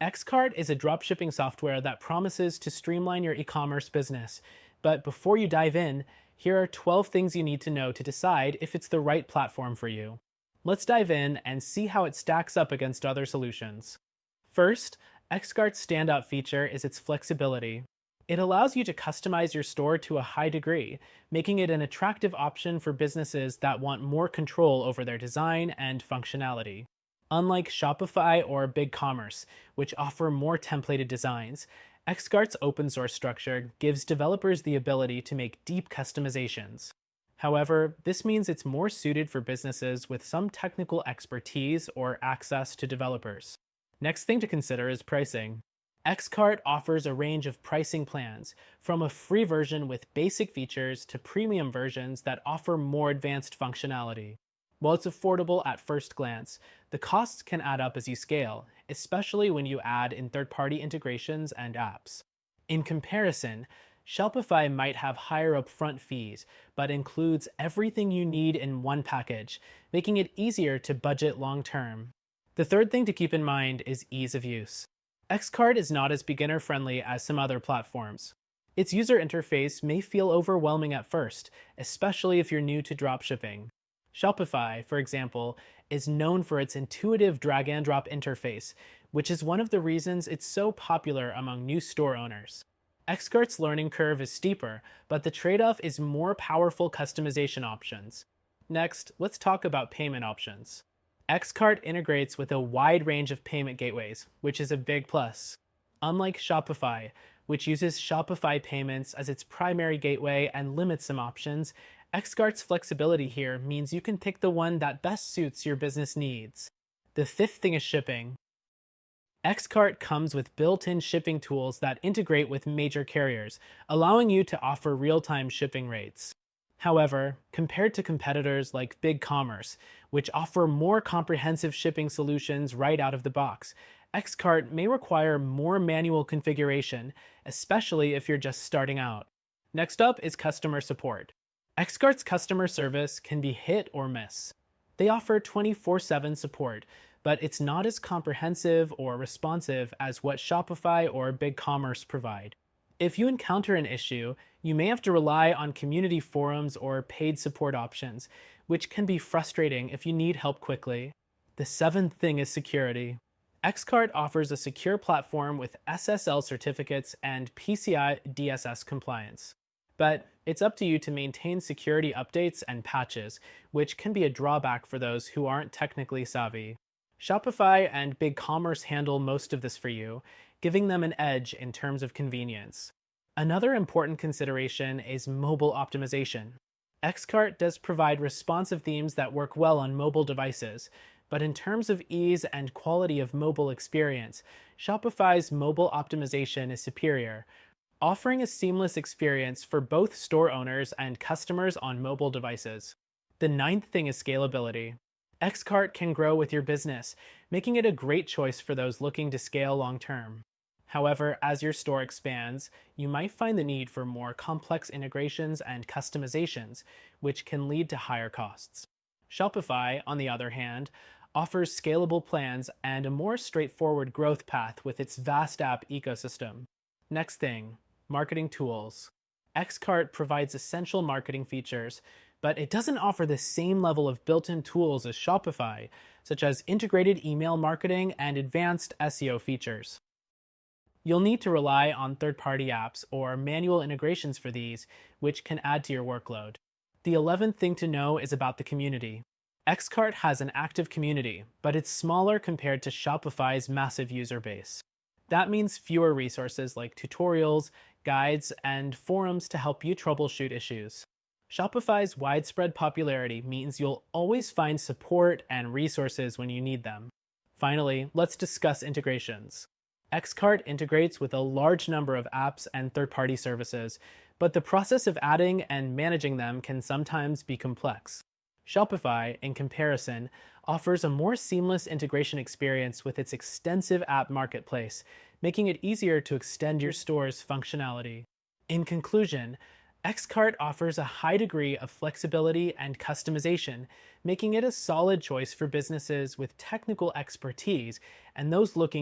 Xcart is a dropshipping software that promises to streamline your e-commerce business. But before you dive in, here are 12 things you need to know to decide if it's the right platform for you. Let's dive in and see how it stacks up against other solutions. First, Xcart's standout feature is its flexibility. It allows you to customize your store to a high degree, making it an attractive option for businesses that want more control over their design and functionality. Unlike Shopify or BigCommerce, which offer more templated designs, Xcart's open source structure gives developers the ability to make deep customizations. However, this means it's more suited for businesses with some technical expertise or access to developers. Next thing to consider is pricing. Xcart offers a range of pricing plans, from a free version with basic features to premium versions that offer more advanced functionality. While it's affordable at first glance, the costs can add up as you scale, especially when you add in third-party integrations and apps. In comparison, Shopify might have higher upfront fees, but includes everything you need in one package, making it easier to budget long-term. The third thing to keep in mind is ease of use. Xcart is not as beginner-friendly as some other platforms. Its user interface may feel overwhelming at first, especially if you're new to dropshipping. Shopify, for example, is known for its intuitive drag-and-drop interface, which is one of the reasons it's so popular among new store owners. Xcart's learning curve is steeper, but the trade-off is more powerful customization options. Next, let's talk about payment options. Xcart integrates with a wide range of payment gateways, which is a big plus. Unlike Shopify, which uses Shopify Payments as its primary gateway and limits some options, Xcart's flexibility here means you can pick the one that best suits your business needs. The fifth thing is shipping. Xcart comes with built-in shipping tools that integrate with major carriers, allowing you to offer real-time shipping rates. However, compared to competitors like BigCommerce, which offer more comprehensive shipping solutions right out of the box, Xcart may require more manual configuration, especially if you're just starting out. Next up is customer support. Xcart's customer service can be hit or miss. They offer 24/7 support, but it's not as comprehensive or responsive as what Shopify or BigCommerce provide. If you encounter an issue, you may have to rely on community forums or paid support options, which can be frustrating if you need help quickly. The seventh thing is security. Xcart offers a secure platform with SSL certificates and PCI DSS compliance. But it's up to you to maintain security updates and patches, which can be a drawback for those who aren't technically savvy. Shopify and BigCommerce handle most of this for you, giving them an edge in terms of convenience. Another important consideration is mobile optimization. Xcart does provide responsive themes that work well on mobile devices, but in terms of ease and quality of mobile experience, Shopify's mobile optimization is superior, offering a seamless experience for both store owners and customers on mobile devices. The ninth thing is scalability. Xcart can grow with your business, making it a great choice for those looking to scale long-term. However, as your store expands, you might find the need for more complex integrations and customizations, which can lead to higher costs. Shopify, on the other hand, offers scalable plans and a more straightforward growth path with its vast app ecosystem. Next thing, marketing tools. Xcart provides essential marketing features, but it doesn't offer the same level of built-in tools as Shopify, such as integrated email marketing and advanced SEO features. You'll need to rely on third-party apps or manual integrations for these, which can add to your workload. The 11th thing to know is about the community. Xcart has an active community, but it's smaller compared to Shopify's massive user base. That means fewer resources like tutorials, guides, and forums to help you troubleshoot issues. Shopify's widespread popularity means you'll always find support and resources when you need them. Finally, let's discuss integrations. Xcart integrates with a large number of apps and third-party services, but the process of adding and managing them can sometimes be complex. Shopify, in comparison, offers a more seamless integration experience with its extensive app marketplace, making it easier to extend your store's functionality. In conclusion, Xcart offers a high degree of flexibility and customization, making it a solid choice for businesses with technical expertise and those looking